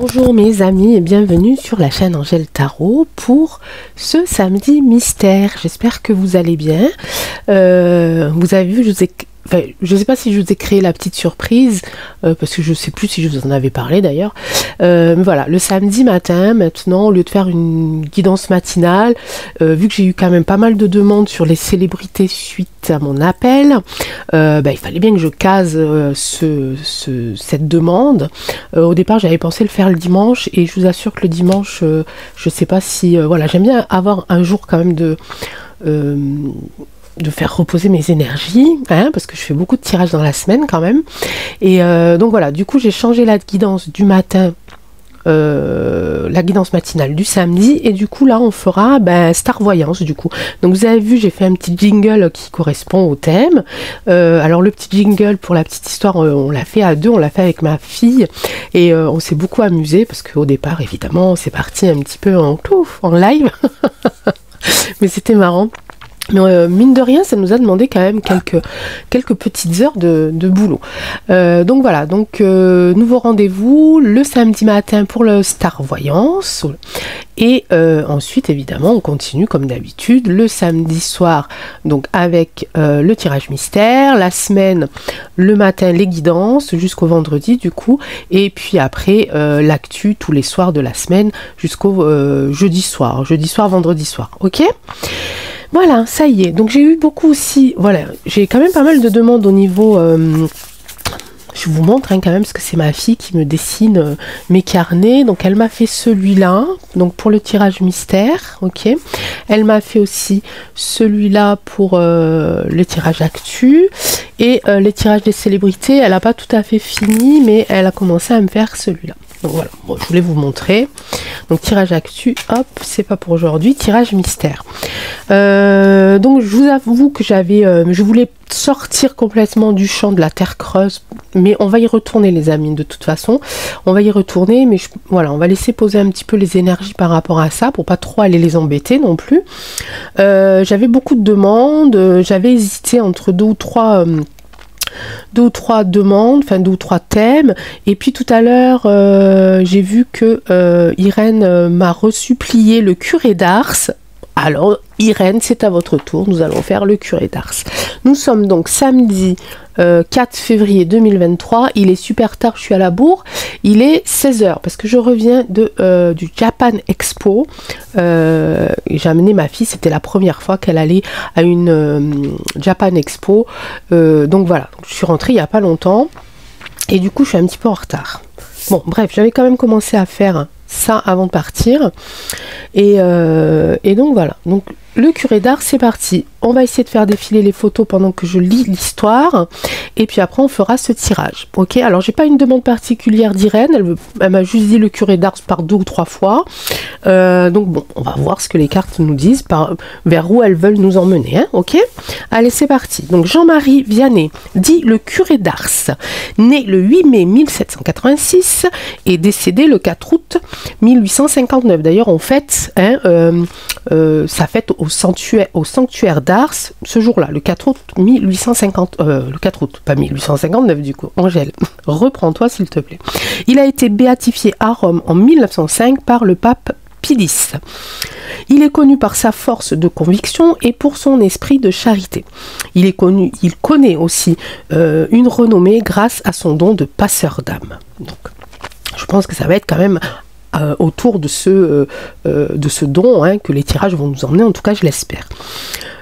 Bonjour mes amis et bienvenue sur la chaîne Angèle Tarot pour ce samedi mystère. J'espère que vous allez bien. Vous avez vu, je ne sais pas si je vous ai créé la petite surprise, parce que je ne sais plus si je vous en avais parlé d'ailleurs. Mais voilà, le samedi matin, maintenant, au lieu de faire une guidance matinale, vu que j'ai eu quand même pas mal de demandes sur les célébrités suite à mon appel, il fallait bien que je case cette demande. Au départ, j'avais pensé le faire le dimanche, et je vous assure que le dimanche, je ne sais pas si... voilà, j'aime bien avoir un jour quand même de faire reposer mes énergies, hein, parce que je fais beaucoup de tirages dans la semaine quand même. Et donc voilà, du coup j'ai changé la guidance du matin, la guidance matinale du samedi, et du coup là on fera Star Voyance du coup. Donc vous avez vu, j'ai fait un petit jingle qui correspond au thème. Alors le petit jingle, pour la petite histoire, on l'a fait à deux, on l'a fait avec ma fille, et on s'est beaucoup amusé parce qu'au départ évidemment c'est parti un petit peu en live mais c'était marrant. Mais mine de rien, ça nous a demandé quand même quelques petites heures de boulot. Donc voilà, nouveau rendez-vous le samedi matin pour le Star Voyance. Et ensuite, évidemment, on continue comme d'habitude le samedi soir, donc avec le tirage mystère. La semaine, le matin, les guidances, jusqu'au vendredi du coup. Et puis après, l'actu tous les soirs de la semaine jusqu'au jeudi soir, vendredi soir. Ok ? Voilà, ça y est. Donc j'ai eu beaucoup aussi, voilà, j'ai quand même pas mal de demandes au niveau... je vous montre quand même, parce que c'est ma fille qui me dessine mes carnets. Donc elle m'a fait celui-là, donc pour le tirage mystère, ok. Elle m'a fait aussi celui-là pour le tirage actu. Et les tirages des célébrités, elle n'a pas tout à fait fini, mais elle a commencé à me faire celui-là. Donc voilà, bon, je voulais vous montrer. Donc tirage actu, hop, c'est pas pour aujourd'hui. Tirage mystère. Donc je vous avoue que je voulais sortir complètement du champ de la terre creuse, mais on va y retourner les amis, de toute façon. On va y retourner, mais voilà, on va laisser poser un petit peu les énergies par rapport à ça, pour pas trop aller les embêter non plus. J'avais beaucoup de demandes, j'avais hésité entre deux ou trois demandes, enfin 2 ou 3 thèmes, et puis tout à l'heure j'ai vu que Irène m'a resupplié le curé d'Ars. Alors Irène, c'est à votre tour, nous allons faire le curé d'Ars. Nous sommes donc samedi 4 février 2023, il est super tard, je suis à la bourre, il est 16h, parce que je reviens du Japan Expo. J'ai amené ma fille, c'était la première fois qu'elle allait à une Japan Expo, donc voilà, je suis rentrée il n'y a pas longtemps, et du coup je suis un petit peu en retard. Bon bref, j'avais quand même commencé à faire ça avant de partir, et donc voilà, donc le curé d'Ars, c'est parti. On va essayer de faire défiler les photos pendant que je lis l'histoire, et puis après on fera ce tirage. Ok, alors j'ai pas une demande particulière d'Irène, elle m'a juste dit le curé d'Ars par 2 ou 3 fois. Donc bon, on va voir ce que les cartes nous disent, vers où elles veulent nous emmener, hein, ok. Allez, c'est parti. Donc Jean-Marie Vianney, dit le curé d'Ars, né le 8 mai 1786 et décédé le 4 août 1859. D'ailleurs on fête, sa fête au sanctuaire d'Ars ce jour-là, le 4 août 1850, le 4 août, pas 1859 du coup. Angèle, reprends-toi s'il te plaît. Il a été béatifié à Rome en 1905 par le pape Pie X. Il est connu par sa force de conviction et pour son esprit de charité. Il connaît aussi une renommée grâce à son don de passeur d'âme. Donc, je pense que ça va être quand même autour de ce don, hein, que les tirages vont nous emmener, en tout cas je l'espère.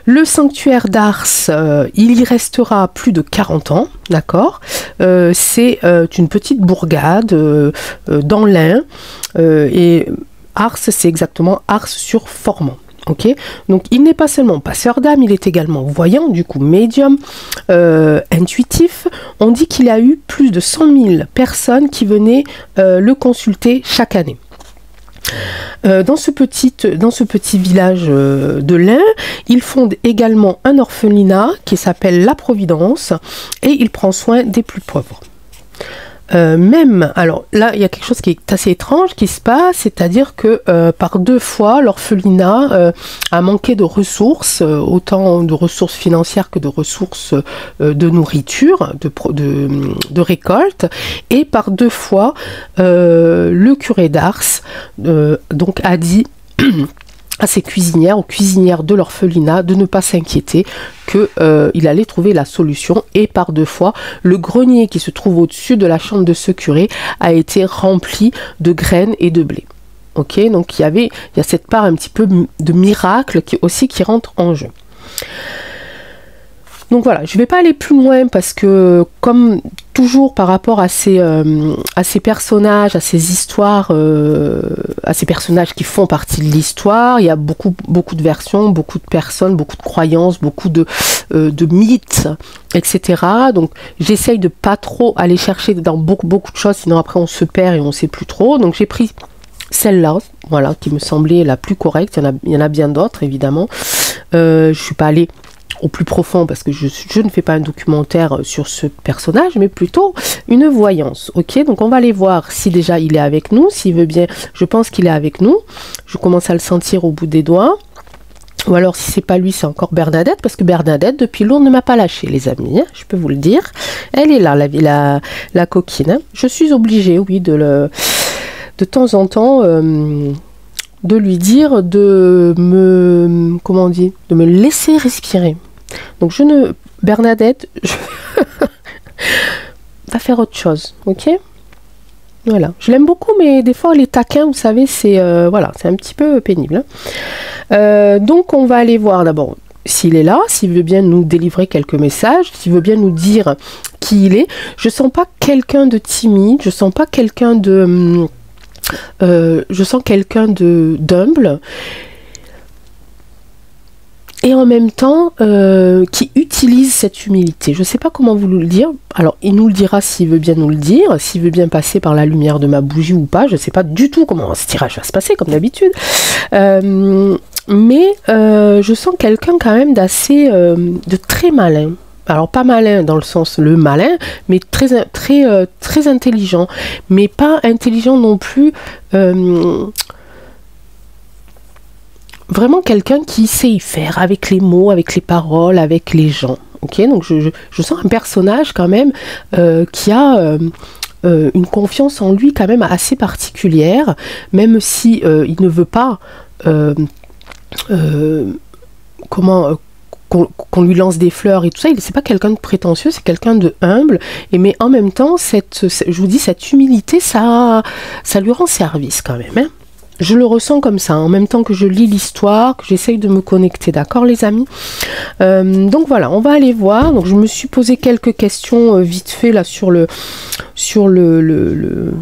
Le sanctuaire d'Ars, il y restera plus de 40 ans, d'accord. C'est une petite bourgade dans l'Ain, et Ars, c'est exactement Ars-sur-Formant. Ok, donc il n'est pas seulement passeur d'âme, il est également voyant, du coup médium, intuitif. On dit qu'il a eu plus de 100 000 personnes qui venaient le consulter chaque année. Dans ce petit village de l'Ain, il fonde également un orphelinat qui s'appelle La Providence, et il prend soin des plus pauvres. Même, alors là, il y a quelque chose qui est assez étrange qui se passe, c'est-à-dire que par 2 fois, l'orphelinat a manqué de ressources, autant de ressources financières que de ressources de nourriture, de récolte, et par 2 fois, le curé d'Ars donc a dit à ses cuisinières, aux cuisinières de l'orphelinat, de ne pas s'inquiéter, qu'il allait trouver la solution. Et par 2 fois, le grenier qui se trouve au-dessus de la chambre de ce curé a été rempli de graines et de blé. Ok, donc il y a cette part un petit peu de miracle qui rentre en jeu. Donc voilà, je ne vais pas aller plus loin parce que, comme toujours par rapport à ces personnages, à ces histoires, à ces personnages qui font partie de l'histoire, il y a beaucoup de versions, beaucoup de personnes, beaucoup de croyances, beaucoup de mythes, etc. Donc j'essaye de pas trop aller chercher dans beaucoup de choses, sinon après on se perd et on ne sait plus trop. Donc j'ai pris celle-là, voilà, qui me semblait la plus correcte. Il y en a bien d'autres, évidemment. Je ne suis pas allée au plus profond parce que je ne fais pas un documentaire sur ce personnage, mais plutôt une voyance. Ok, donc on va aller voir si déjà il est avec nous, s'il veut bien. Je pense qu'il est avec nous. Je commence à le sentir au bout des doigts. Ou alors si c'est pas lui, c'est encore Bernadette, parce que Bernadette depuis Lourdes ne m'a pas lâché, les amis, hein, je peux vous le dire. Elle est là, la coquine. Hein. Je suis obligée, oui, de temps en temps de lui dire de me laisser respirer. Donc Bernadette, va faire autre chose, ok? Voilà, je l'aime beaucoup, mais des fois les taquins, vous savez, c'est voilà, c'est un petit peu pénible. Hein. Donc on va aller voir d'abord s'il est là, s'il veut bien nous délivrer quelques messages, s'il veut bien nous dire qui il est. Je sens pas quelqu'un de timide, je sens pas quelqu'un de je sens quelqu'un d'humble. Et en même temps, qui utilise cette humilité. Je ne sais pas comment vous le dire. Alors, il nous le dira s'il veut bien nous le dire, s'il veut bien passer par la lumière de ma bougie ou pas. Je ne sais pas du tout comment ce tirage va se passer, comme d'habitude. Mais je sens quelqu'un quand même de très malin. Alors, pas malin dans le sens le malin, mais très intelligent. Mais pas intelligent non plus... vraiment quelqu'un qui sait y faire avec les mots, avec les paroles, avec les gens. Ok, donc je sens un personnage quand même qui a une confiance en lui quand même assez particulière, même si il ne veut pas qu'on lui lance des fleurs et tout ça. C'est pas quelqu'un de prétentieux, c'est quelqu'un de humble. Mais en même temps, je vous dis, cette humilité, ça lui rend service quand même. Hein. Je le ressens comme ça, en même temps que je lis l'histoire, que j'essaye de me connecter, d'accord les amis? Donc voilà, on va aller voir. Donc je me suis posé quelques questions vite fait là sur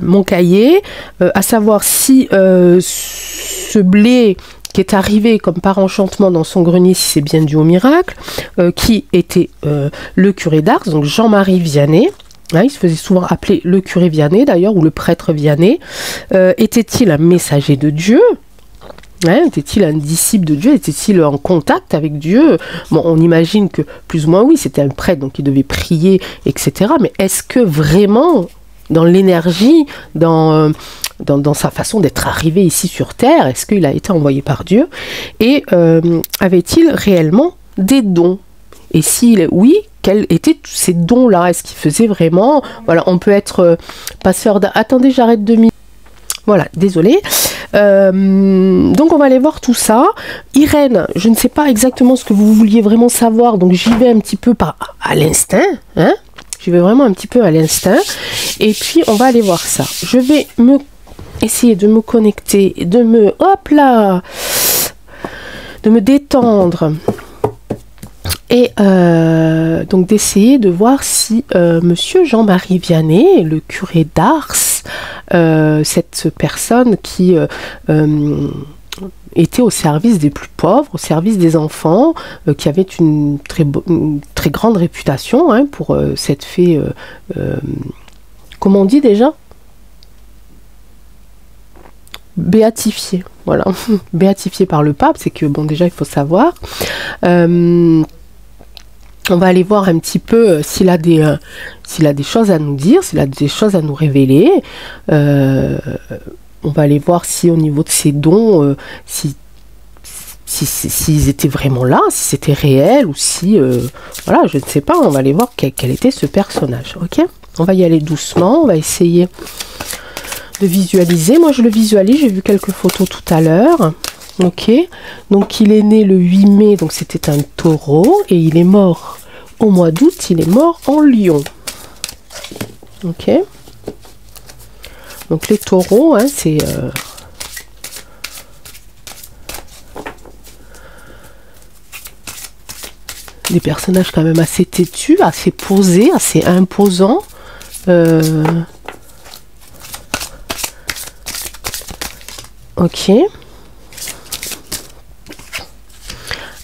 mon cahier, à savoir si ce blé qui est arrivé comme par enchantement dans son grenier, si c'est bien dû au miracle, qui était le curé d'Ars, donc Jean-Marie Vianney. Hein, il se faisait souvent appeler le curé Vianney d'ailleurs, ou le prêtre Vianney. Était-il un messager de Dieu? Hein, était-il un disciple de Dieu? Était-il en contact avec Dieu? Bon, on imagine que plus ou moins oui, c'était un prêtre, donc il devait prier, etc. Mais est-ce que vraiment, dans l'énergie, dans sa façon d'être arrivé ici sur Terre, est-ce qu'il a été envoyé par Dieu? Et avait-il réellement des dons? Et oui, quels étaient tous ces dons-là? Est-ce qu'il faisait vraiment... Voilà, on peut être passeur Attendez, j'arrête 2 minutes. Voilà, désolé. Donc on va aller voir tout ça. Irène, je ne sais pas exactement ce que vous vouliez vraiment savoir, donc j'y vais un petit peu à l'instinct. Hein, j'y vais vraiment un petit peu à l'instinct. Et puis on va aller voir ça. Je vais essayer de me connecter, de me détendre. Et donc d'essayer de voir si monsieur Jean-Marie Vianney, le curé d'Ars, cette personne qui était au service des plus pauvres, au service des enfants, qui avait une très grande réputation hein, pour cette fée, comment on dit déjà? Béatifiée, voilà, béatifiée par le pape, c'est que bon déjà il faut savoir. On va aller voir un petit peu s'il a des choses à nous dire, s'il a des choses à nous révéler. On va aller voir si au niveau de ses dons, s'ils étaient vraiment là, si c'était réel ou si... voilà, je ne sais pas, on va aller voir quel était ce personnage, ok? On va y aller doucement, on va essayer de visualiser. Moi, je le visualise, j'ai vu quelques photos tout à l'heure. Ok, donc il est né le 8 mai, donc c'était un taureau, et il est mort au mois d'août, il est mort en lion. Ok, donc les taureaux, hein, c'est... des personnages quand même assez têtus, assez posés, assez imposants. Ok.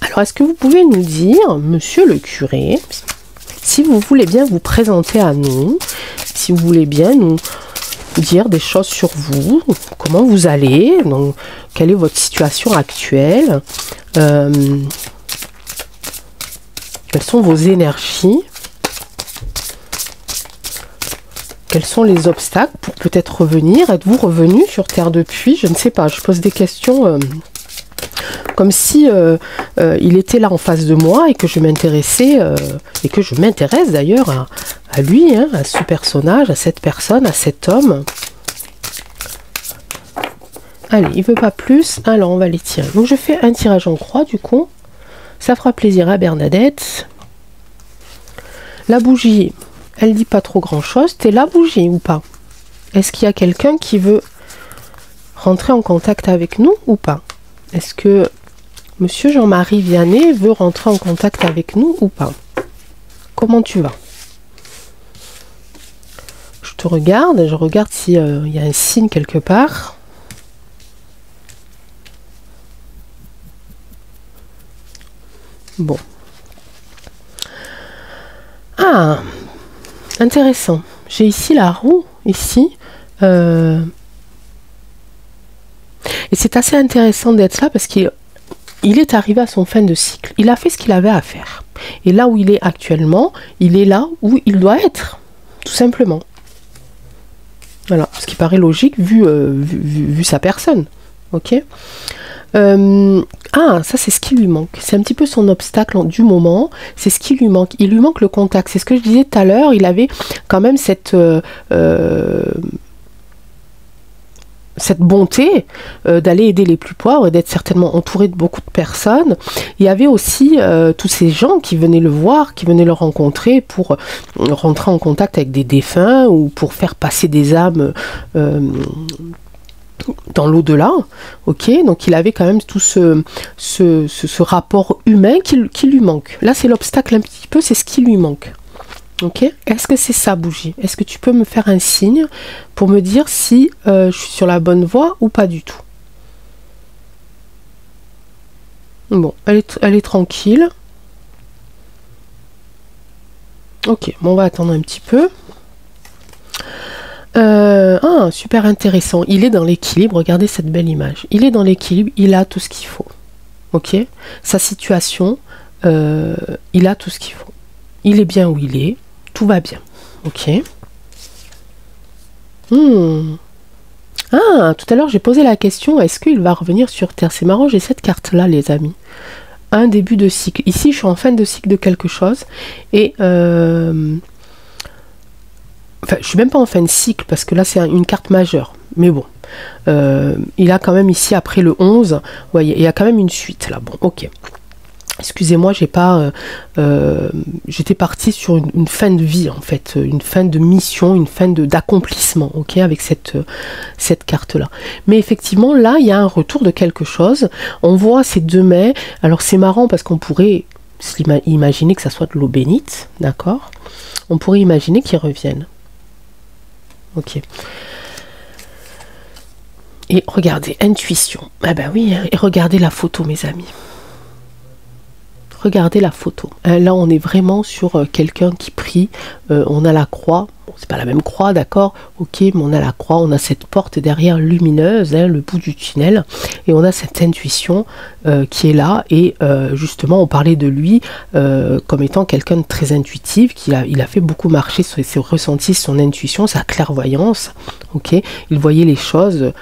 Alors, est-ce que vous pouvez nous dire, monsieur le curé, si vous voulez bien vous présenter à nous, si vous voulez bien nous dire des choses sur vous, comment vous allez, donc, quelle est votre situation actuelle, quelles sont vos énergies, quels sont les obstacles pour peut-être revenir, êtes-vous revenu sur Terre depuis, je ne sais pas, je pose des questions... comme si il était là en face de moi et que je m'intéressais, et que je m'intéresse d'ailleurs à lui, hein, à ce personnage, à cette personne, à cet homme. Allez, il veut pas plus, alors on va les tirer. Donc je fais un tirage en croix du coup, ça fera plaisir à Bernadette. La bougie, elle dit pas trop grand chose, t'es la bougie ou pas? Est-ce qu'il y a quelqu'un qui veut rentrer en contact avec nous ou pas? Est-ce que monsieur Jean-Marie Vianney veut rentrer en contact avec nous ou pas? Comment tu vas? Je te regarde, je regarde s'il y a un signe quelque part. Bon. Ah, intéressant. J'ai ici la roue, ici. Et c'est assez intéressant d'être là parce qu'il est arrivé à son fin de cycle. Il a fait ce qu'il avait à faire. Et là où il est actuellement, il est là où il doit être. Tout simplement. Voilà. Ce qui paraît logique vu sa personne. Ok. Ah, ça c'est ce qui lui manque. C'est un petit peu son obstacle du moment. C'est ce qui lui manque. Il lui manque le contact. C'est ce que je disais tout à l'heure. Il avait quand même cette bonté d'aller aider les plus pauvres et d'être certainement entouré de beaucoup de personnes. Il y avait aussi tous ces gens qui venaient le voir, qui venaient le rencontrer pour rentrer en contact avec des défunts ou pour faire passer des âmes dans l'au-delà. Ok, donc il avait quand même tout ce rapport humain qui lui manque. Là c'est l'obstacle un petit peu, c'est ce qui lui manque. Ok, est-ce que c'est ça, bougie? Est-ce que tu peux me faire un signe pour me dire si je suis sur la bonne voie ou pas du tout? Bon, elle est tranquille. Ok, bon, on va attendre un petit peu. Ah, super intéressant. Il est dans l'équilibre, regardez cette belle image. Il est dans l'équilibre, il a tout ce qu'il faut. Ok, sa situation, il a tout ce qu'il faut. Il est bien où il est. Tout va bien. Ok. Ah, tout à l'heure j'ai posé la question, est-ce qu'il va revenir sur Terre? C'est marrant, j'ai cette carte-là, les amis. Un début de cycle. Ici, je suis en fin de cycle de quelque chose. Et... enfin, je suis même pas en fin de cycle, parce que là, c'est une carte majeure. Mais bon. Il a quand même ici, après le 11, ouais, il y a quand même une suite, là. Bon, ok. Excusez-moi, j'ai pas. J'étais partie sur une fin de vie en fait, une fin de mission, une fin d'accomplissement, ok, avec cette carte-là. Mais effectivement, là, il y a un retour de quelque chose. On voit ces deux mains. Alors c'est marrant parce qu'on pourrait imaginer que ça soit de l'eau bénite, d'accord? On pourrait imaginer qu'ils reviennent. Ok. Et regardez, intuition. Ah ben oui, hein, et regardez la photo, mes amis. Regardez la photo. Là, on est vraiment sur quelqu'un qui prie. l'esprit. On a la croix. Bon, c'est pas la même croix, d'accord, ok, mais on a la croix, on a cette porte derrière lumineuse, hein, le bout du tunnel, et on a cette intuition qui est là, et justement on parlait de lui comme étant quelqu'un de très intuitif, il a fait beaucoup marcher sur ses ressentis, son intuition, sa clairvoyance, ok, il voyait les choses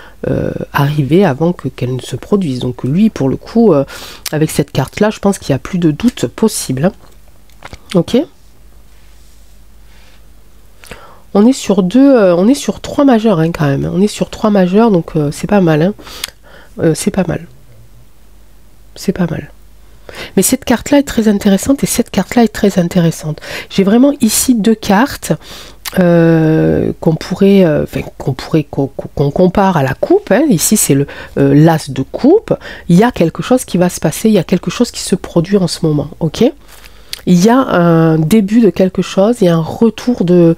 arriver avant qu'elles ne se produisent. Donc lui, pour le coup, avec cette carte là, je pense qu'il n'y a plus de doute possible, hein. Ok. On est sur on est sur 3 majeurs, hein, quand même. On est sur 3 majeurs, donc c'est pas mal, hein. C'est pas mal. C'est pas mal. Mais cette carte-là est très intéressante et cette carte-là est très intéressante. J'ai vraiment ici 2 cartes qu'on compare à la coupe, hein. Ici, c'est le l'as de coupe. Il y a quelque chose qui va se passer, il y a quelque chose qui se produit en ce moment, ok? Il y a un début de quelque chose, il y a un retour de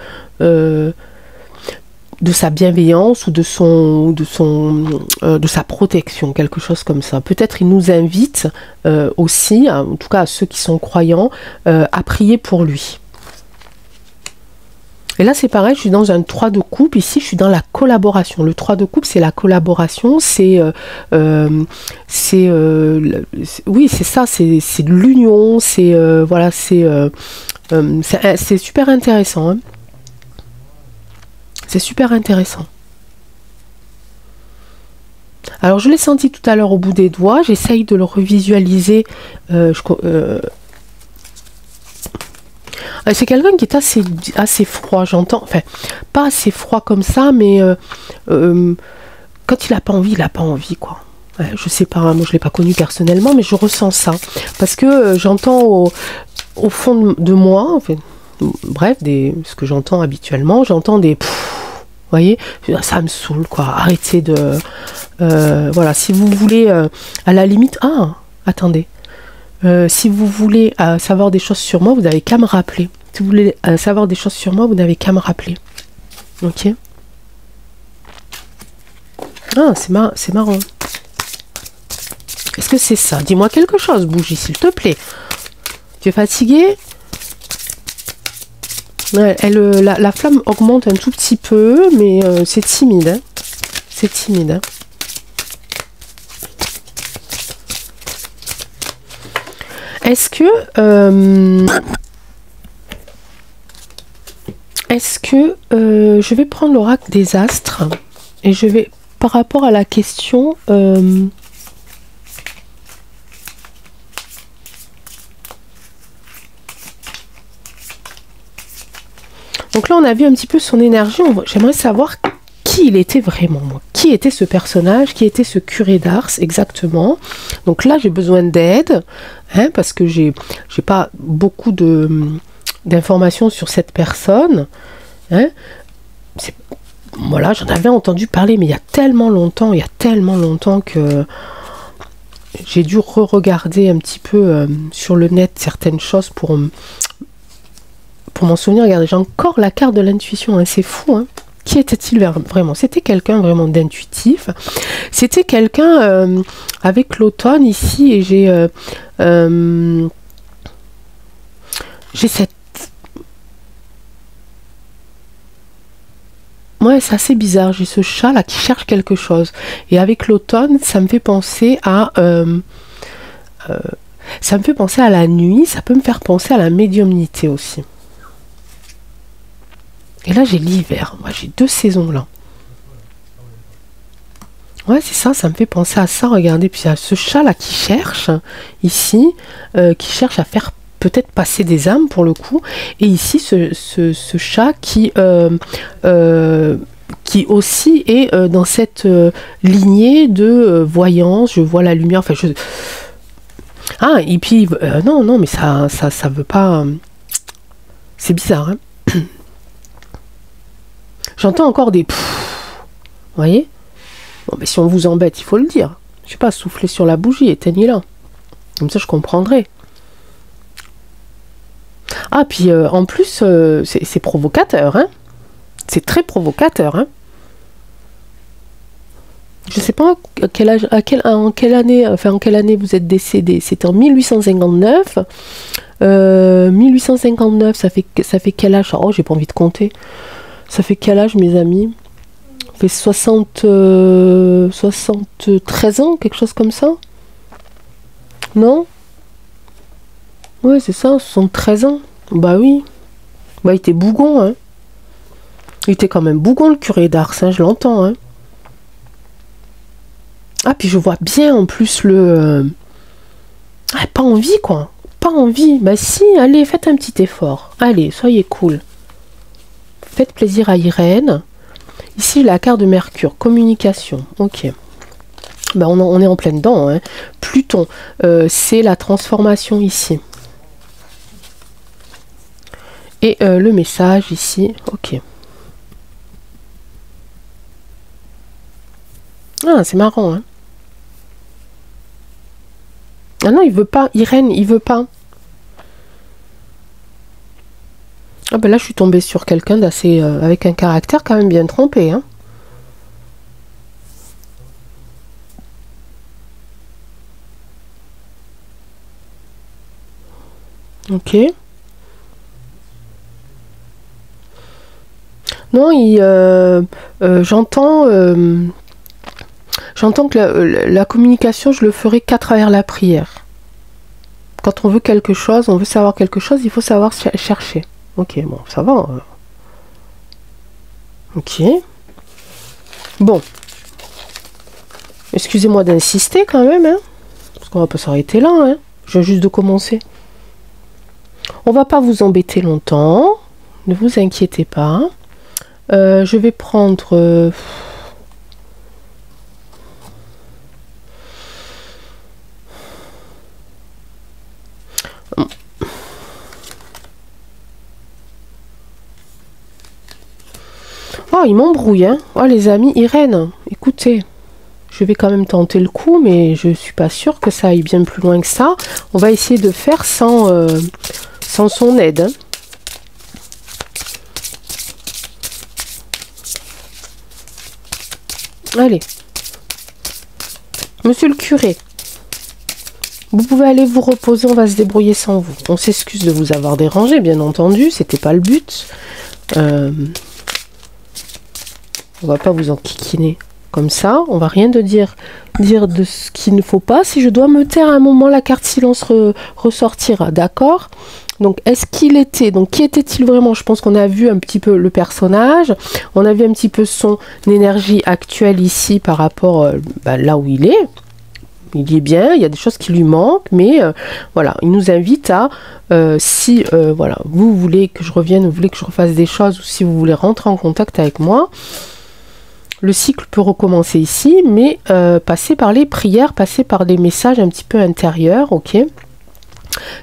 sa bienveillance ou de sa protection, quelque chose comme ça. Peut-être il nous invite aussi, en tout cas à ceux qui sont croyants, à prier pour lui. Et là c'est pareil, je suis dans un 3 de coupe, ici je suis dans la collaboration. Le 3 de coupe, c'est la collaboration, oui c'est ça, c'est de l'union, voilà, c'est super intéressant, hein. C'est super intéressant. Alors je l'ai senti tout à l'heure au bout des doigts, j'essaye de le revisualiser. C'est quelqu'un qui est assez froid, j'entends, enfin pas assez froid comme ça, mais quand il n'a pas envie, il n'a pas envie, quoi. Ouais, je sais pas, moi je ne l'ai pas connu personnellement, mais je ressens ça. Parce que j'entends au fond de moi, en fait, bref, ce que j'entends habituellement, j'entends des... Vous voyez, ça me saoule, quoi. Arrêtez de... voilà, si vous voulez, à la limite... Ah, attendez. Si vous voulez savoir des choses sur moi, vous n'avez qu'à me rappeler. Si vous voulez savoir des choses sur moi, vous n'avez qu'à me rappeler. Ok. Ah, c'est marrant. Est-ce que c'est ça? Dis-moi quelque chose, bougie, s'il te plaît. Tu es fatigué? Ouais, la flamme augmente un tout petit peu, mais c'est timide, hein. C'est timide, hein. Est-ce que je vais prendre l'oracle des astres et je vais, par rapport à la question, donc là on a vu un petit peu son énergie. J'aimerais savoir qui il était vraiment, moi. Qui était ce personnage, qui était ce curé d'Ars exactement. Donc là j'ai besoin d'aide, hein, parce que j'ai pas beaucoup d'informations sur cette personne, hein. Voilà, j'en avais entendu parler, mais il y a tellement longtemps que j'ai dû re-regarder un petit peu sur le net certaines choses pour m'en souvenir. Regardez, j'ai encore la carte de l'intuition, hein, c'est fou, hein. Qui était-il vraiment? C'était quelqu'un vraiment d'intuitif. C'était quelqu'un avec l'automne ici, et j'ai cette... Ouais, c'est assez bizarre. J'ai ce chat là qui cherche quelque chose. Et avec l'automne, ça me fait penser à... ça me fait penser à la nuit. Ça peut me faire penser à la médiumnité aussi. Et là, j'ai l'hiver. Moi, j'ai 2 saisons là. Ouais, c'est ça, ça me fait penser à ça. Regardez, puis il y a ce chat là qui cherche, ici, qui cherche à faire peut-être passer des âmes pour le coup. Et ici, ce chat qui aussi est dans cette lignée de voyance. Je vois la lumière. Enfin, ah, et puis, non, mais ça veut pas... c'est bizarre, hein. J'entends encore des... Vous voyez? Bon, mais si on vous embête, il faut le dire. Je sais pas, souffler sur la bougie, éteignez-la. Comme ça, je comprendrai. Ah, puis en plus, c'est provocateur, hein. C'est très provocateur, hein. Je sais pas en quelle année vous êtes décédé. C'était en 1859. 1859, ça fait quel âge? Oh, j'ai pas envie de compter. Ça fait quel âge, mes amis? Ça fait 73 ans, quelque chose comme ça? Non? Ouais, c'est ça, 73 ans. Bah oui. Bah, il était bougon, hein. Il était quand même bougon, le curé d'Ars, hein, je l'entends, hein. Ah, puis je vois bien, en plus, le... Ah, pas envie, quoi. Pas envie. Bah si, allez, faites un petit effort. Allez, soyez cool. Faites plaisir à Irène. Ici, la carte de Mercure. Communication. Ok. Bah, on est en plein dedans, hein. Pluton, c'est la transformation ici. Et le message ici. Ok. Ah, c'est marrant, hein. Ah non, il veut pas. Irène, il veut pas. Ah ben là, je suis tombée sur quelqu'un d'assez... avec un caractère quand même bien trempé, hein. Ok. Non, j'entends... j'entends que la communication, je le ferai qu'à travers la prière. Quand on veut quelque chose, on veut savoir quelque chose, il faut savoir chercher. Ok, bon, ça va. Ok. Bon. Excusez-moi d'insister quand même, hein. Parce qu'on va pas s'arrêter là, hein. Je viens juste de commencer. On va pas vous embêter longtemps. Ne vous inquiétez pas. Je vais prendre... Oh, il m'embrouille, hein. Oh, les amis, Irène, écoutez, je vais quand même tenter le coup, mais je suis pas sûre que ça aille bien plus loin que ça. On va essayer de faire sans son aide, hein. Allez. Monsieur le curé, vous pouvez aller vous reposer, on va se débrouiller sans vous. On s'excuse de vous avoir dérangé, bien entendu, c'était pas le but. On va pas vous enquiquiner comme ça. On va rien dire de ce qu'il ne faut pas. Si je dois me taire à un moment, la carte silence ressortira. D'accord? Donc, est-ce qu'il était... Donc, qui était-il vraiment? Je pense qu'on a vu un petit peu le personnage. On a vu un petit peu son énergie actuelle ici par rapport là où il est. Il y est bien, il y a des choses qui lui manquent, mais voilà, il nous invite à, si voilà, vous voulez que je revienne, vous voulez que je refasse des choses, ou si vous voulez rentrer en contact avec moi, le cycle peut recommencer ici, mais passer par les prières, passer par des messages un petit peu intérieurs, ok,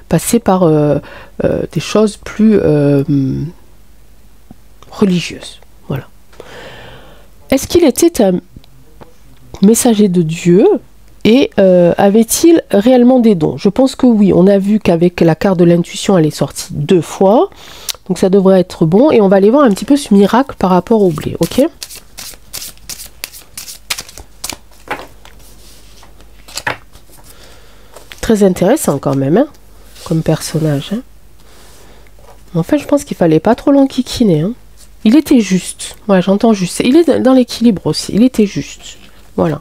passer par des choses plus religieuses, voilà. Est-ce qu'il était un messager de Dieu? Et avait-il réellement des dons? Je pense que oui. On a vu qu'avec la carte de l'intuition, elle est sortie 2 fois. Donc ça devrait être bon. Et on va aller voir un petit peu ce miracle par rapport au blé. Ok? Très intéressant quand même, hein, comme personnage. Hein. En fait, je pense qu'il fallait pas trop l'enquiquiner. Hein. Il était juste. Ouais, j'entends juste. Il est dans l'équilibre aussi. Il était juste. Voilà.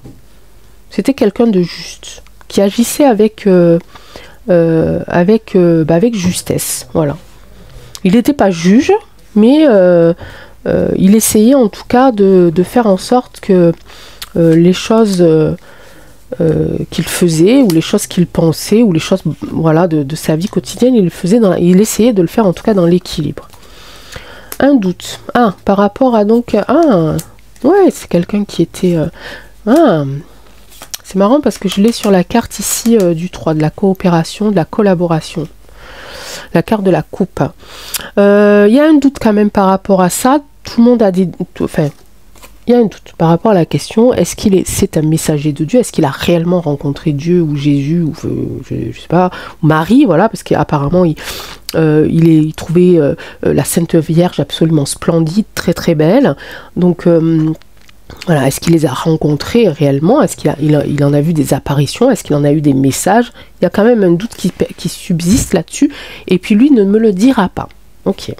C'était quelqu'un de juste, qui agissait avec justesse, voilà. Il n'était pas juge, mais il essayait en tout cas de faire en sorte que les choses qu'il faisait, ou les choses qu'il pensait, ou les choses voilà, de sa vie quotidienne, il essayait de le faire en tout cas dans l'équilibre. Un doute. Ah, par rapport à donc... Ah, ouais, c'est quelqu'un qui était... c'est marrant parce que je l'ai sur la carte ici du 3, de la coopération, de la collaboration. La carte de la coupe. Il y a un doute quand même par rapport à ça. Tout le monde a des... Enfin, il y a un doute par rapport à la question. Est-ce c'est un messager de Dieu? Est-ce qu'il a réellement rencontré Dieu ou Jésus ou je sais pas, ou Marie, voilà, parce qu'apparemment il trouvait la Sainte Vierge absolument splendide, très très belle. Donc... Voilà, est-ce qu'il les a rencontrés réellement? Est-ce il en a vu des apparitions? Est-ce qu'il en a eu des messages? Il y a quand même un doute qui subsiste là-dessus. Et puis lui ne me le dira pas. Ok.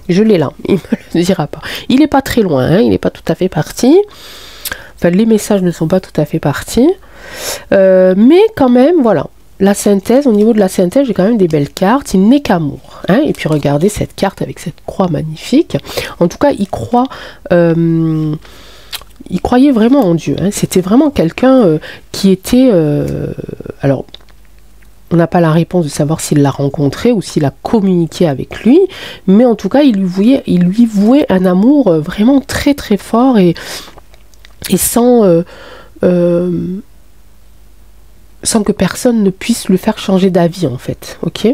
Je l'ai là. Il me le dira pas. Il n'est pas très loin. Hein, il n'est pas tout à fait parti. Enfin, les messages ne sont pas tout à fait partis. Mais quand même, voilà. La synthèse, au niveau de la synthèse, j'ai quand même des belles cartes. Il n'est qu'amour. Hein, et puis regardez cette carte avec cette croix magnifique. En tout cas, il croit... il croyait vraiment en Dieu. Hein. C'était vraiment quelqu'un qui était... alors, on n'a pas la réponse de savoir s'il l'a rencontré ou s'il a communiqué avec lui, mais en tout cas, il lui vouait un amour vraiment très très fort et sans que personne ne puisse le faire changer d'avis, en fait. Ok.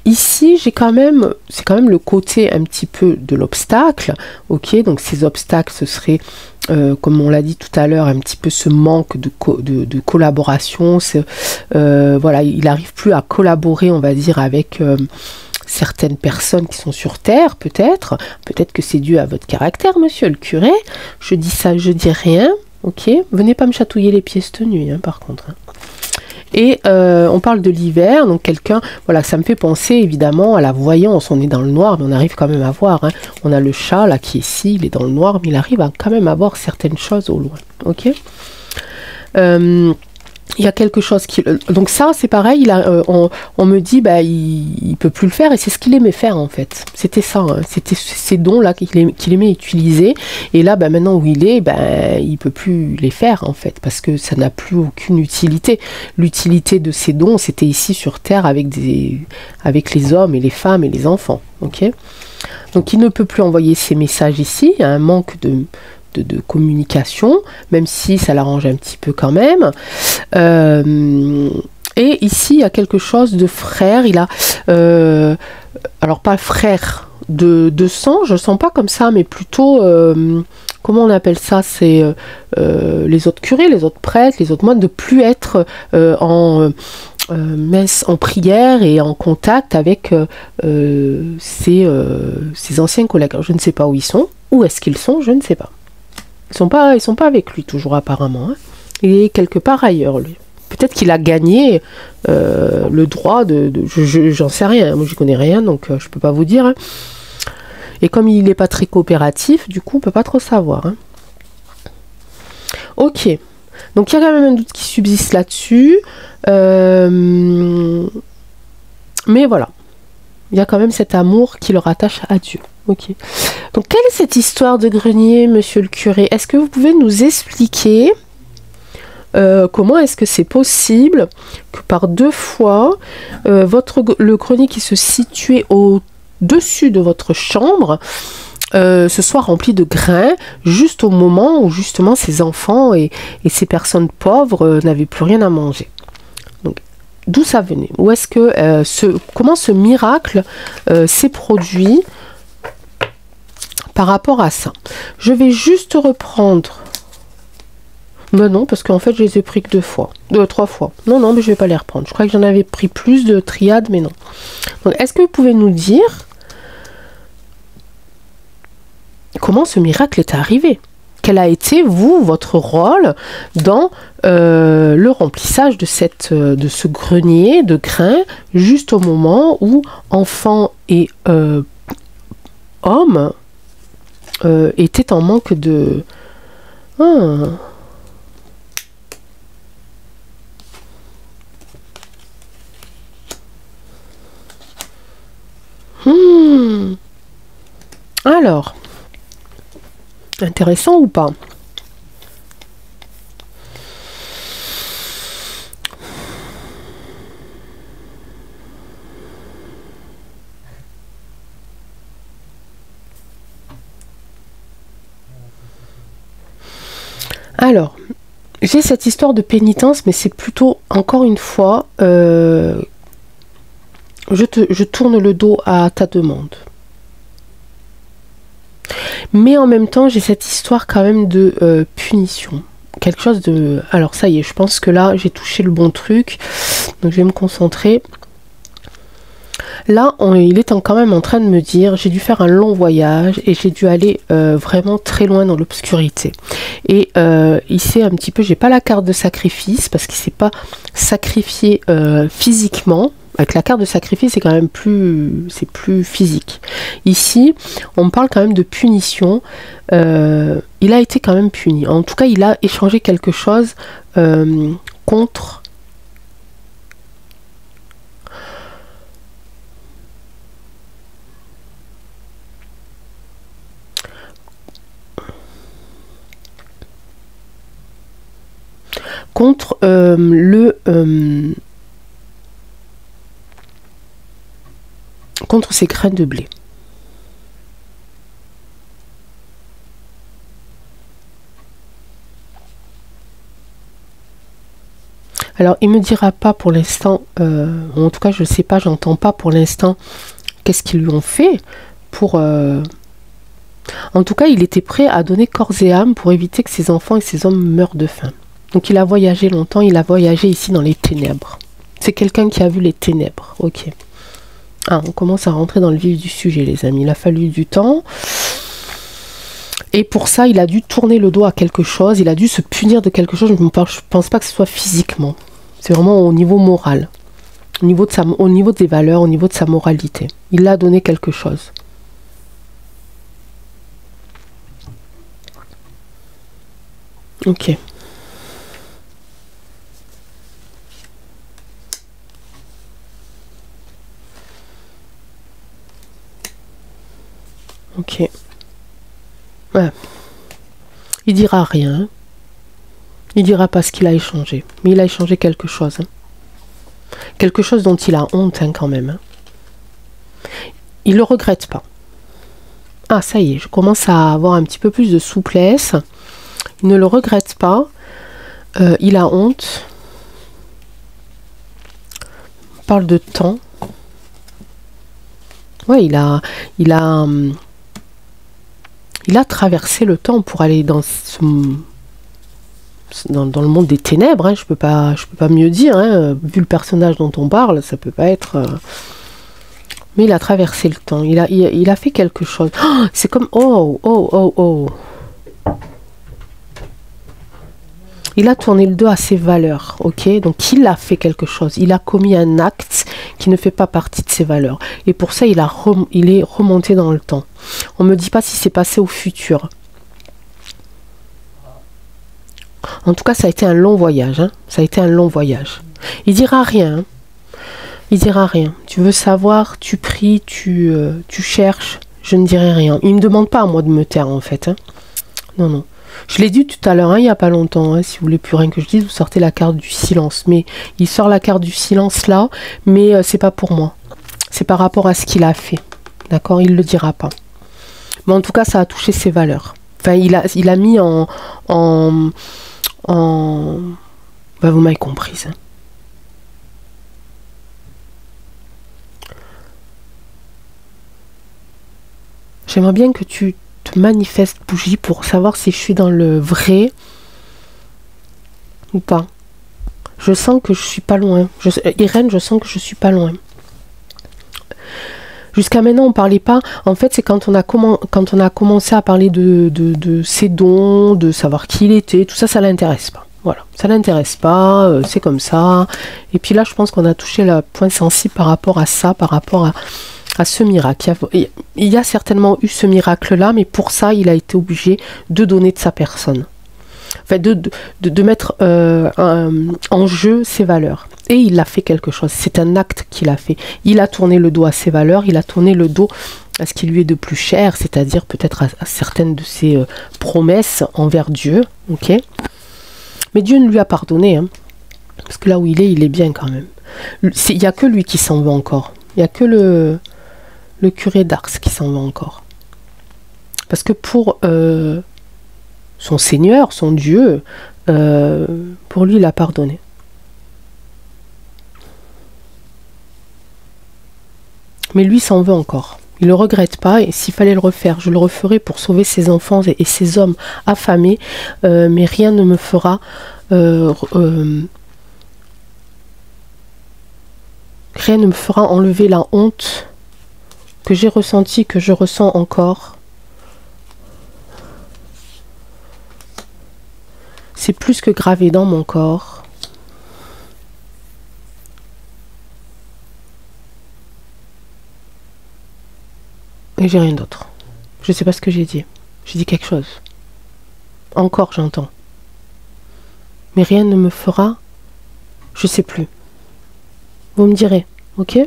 Ici, c'est quand même le côté un petit peu de l'obstacle, ok, donc ces obstacles, ce serait, comme on l'a dit tout à l'heure, un petit peu ce manque de collaboration, voilà, il n'arrive plus à collaborer, on va dire, avec certaines personnes qui sont sur Terre, peut-être que c'est dû à votre caractère, monsieur le curé, je dis ça, je dis rien, ok, venez pas me chatouiller les pieds cette nuit, hein, par contre, hein. Et on parle de l'hiver, donc quelqu'un, voilà, ça me fait penser évidemment à la voyance. On est dans le noir, mais on arrive quand même à voir. Hein. On a le chat là qui est ici, il est dans le noir, mais il arrive à quand même à voir certaines choses au loin. Ok. Il y a quelque chose qui... Donc ça, c'est pareil, on me dit, bah, il peut plus le faire, et c'est ce qu'il aimait faire, en fait. C'était ça, hein. C'était ces dons-là qu'il aimait utiliser. Et là, bah, maintenant où il est, bah, il peut plus les faire, en fait, parce que ça n'a plus aucune utilité. L'utilité de ces dons, c'était ici sur Terre avec les hommes et les femmes et les enfants, ok. Donc il ne peut plus envoyer ces messages ici, il y a un manque de communication, même si ça l'arrange un petit peu quand même. Et ici, il y a quelque chose de frère. Il a, alors pas frère de sang, je le sens pas comme ça, mais plutôt, comment on appelle ça? C'est les autres curés, les autres prêtres, les autres moines, de plus être en messe, en prière et en contact avec ses anciens collègues. Alors, je ne sais pas où ils sont. Où est-ce qu'ils sont? Je ne sais pas. Ils sont pas avec lui toujours apparemment. Hein. Il est quelque part ailleurs, lui. Peut-être qu'il a gagné le droit j'en sais rien. Moi, je connais rien, donc je peux pas vous dire. Hein. Et comme il n'est pas très coopératif, du coup, on peut pas trop savoir. Hein. Ok. Donc, il y a quand même un doute qui subsiste là-dessus. Mais voilà. Il y a quand même cet amour qui le rattache à Dieu. Ok. Donc, quelle est cette histoire de grenier, monsieur le curé? Est-ce que vous pouvez nous expliquer comment est-ce que c'est possible que par 2 fois, le grenier qui se situait au-dessus de votre chambre se soit rempli de grains juste au moment où justement ces enfants et ces personnes pauvres n'avaient plus rien à manger? Donc, d'où ça venait? Où est-ce que comment ce miracle s'est produit par rapport à ça? Je vais juste reprendre. Ben non, parce qu'en fait, je les ai pris que 2 fois. 3 fois. Non, mais je vais pas les reprendre. Je crois que j'en avais pris plus de triades, mais non. Donc, est-ce que vous pouvez nous dire comment ce miracle est arrivé? Quel a été, vous, votre rôle dans le remplissage de ce grenier de grains, juste au moment où enfants et hommes étaient en manque de... Alors, intéressant ou pas? Alors, j'ai cette histoire de pénitence, mais c'est plutôt, encore une fois, je tourne le dos à ta demande. Mais en même temps, j'ai cette histoire quand même de punition. Quelque chose de... Alors ça y est, je pense que là, j'ai touché le bon truc. Donc je vais me concentrer. Là, il est quand même en train de me dire, j'ai dû faire un long voyage et j'ai dû aller vraiment très loin dans l'obscurité. Et il sait un petit peu, j'ai pas la carte de sacrifice parce qu'il s'est pas sacrifié physiquement. Avec la carte de sacrifice, c'est quand même plus physique. Ici, on parle quand même de punition. Il a été quand même puni. En tout cas, il a échangé quelque chose contre... contre contre ces graines de blé. Alors, il me dira pas pour l'instant, en tout cas, je sais pas, j'entends pas pour l'instant qu'est-ce qu'ils lui ont fait pour... En tout cas, il était prêt à donner corps et âme pour éviter que ses enfants et ses hommes meurent de faim. Donc, il a voyagé longtemps, il a voyagé ici dans les ténèbres. C'est quelqu'un qui a vu les ténèbres, ok. Ah, on commence à rentrer dans le vif du sujet, les amis. Il a fallu du temps. Et pour ça, il a dû tourner le dos à quelque chose. Il a dû se punir de quelque chose. Je ne pense pas que ce soit physiquement. C'est vraiment au niveau moral. Au niveau des valeurs, au niveau de sa moralité. Il a donné quelque chose. Ok. Ok. Ouais. Il dira rien. Il dira pas ce qu'il a échangé. Mais il a échangé quelque chose. Hein. Quelque chose dont il a honte hein, quand même. Hein. Il le regrette pas. Ah, ça y est, je commence à avoir un petit peu plus de souplesse. Il ne le regrette pas. Il a honte. On parle de temps. Ouais, il a traversé le temps pour aller dans dans le monde des ténèbres. Hein. Je peux pas mieux dire. Hein. Vu le personnage dont on parle, ça peut pas être. Mais il a traversé le temps. Il a fait quelque chose. Oh, c'est comme oh. Il a tourné le dos à ses valeurs, ok? Donc il a fait quelque chose. Il a commis un acte qui ne fait pas partie de ses valeurs. Et pour ça, il est remonté dans le temps. On ne me dit pas si c'est passé au futur. En tout cas, ça a été un long voyage. Hein? Ça a été un long voyage. Il dira rien. Hein? Il dira rien. Tu veux savoir, tu pries, tu cherches. Je ne dirai rien. Il ne me demande pas à moi de me taire, en fait. Hein? Non. Je l'ai dit tout à l'heure, hein, il n'y a pas longtemps, hein, si vous voulez plus rien que je dise, vous sortez la carte du silence. Mais il sort la carte du silence là, mais c'est pas pour moi. C'est par rapport à ce qu'il a fait. D'accord? Il ne le dira pas. Mais en tout cas, ça a touché ses valeurs. Enfin, il a mis en bah, vous m'avez comprise. Hein. J'aimerais bien que tu te manifestes, bougie, pour savoir si je suis dans le vrai ou pas. Je sens que je suis pas loin. Irène, je sens que je suis pas loin. Jusqu'à maintenant, on parlait pas. En fait, c'est quand on a commencé à parler de ses dons, de savoir qui il était, tout ça, ça l'intéresse pas. Voilà, ça l'intéresse pas, c'est comme ça. Et puis là, je pense qu'on a touché le point sensible par rapport à ça, par rapport à ce miracle. Il y a certainement eu ce miracle-là, mais pour ça, il a été obligé de donner de sa personne. Enfin, de mettre en jeu ses valeurs. Et il a fait quelque chose. C'est un acte qu'il a fait. Il a tourné le dos à ses valeurs, il a tourné le dos à ce qui lui est de plus cher, c'est-à-dire peut-être à certaines de ses promesses envers Dieu. Ok ? Mais Dieu ne lui a pardonné. Hein, parce que là où il est bien quand même. Il n'y a que lui qui s'en veut encore. Il n'y a que le curé d'Ars qui s'en va encore. Parce que pour son Seigneur, son Dieu, pour lui, il a pardonné. Mais lui s'en veut encore. Il ne le regrette pas, et s'il fallait le refaire, je le referai pour sauver ses enfants et ses hommes affamés, mais rien ne me fera Rien ne me fera enlever la honte que j'ai ressentie, que je ressens encore. C'est plus que gravé dans mon corps. Et j'ai rien d'autre. Je sais pas ce que j'ai dit. J'ai dit quelque chose. Encore j'entends. Mais rien ne me fera. Je sais plus. Vous me direz, ok?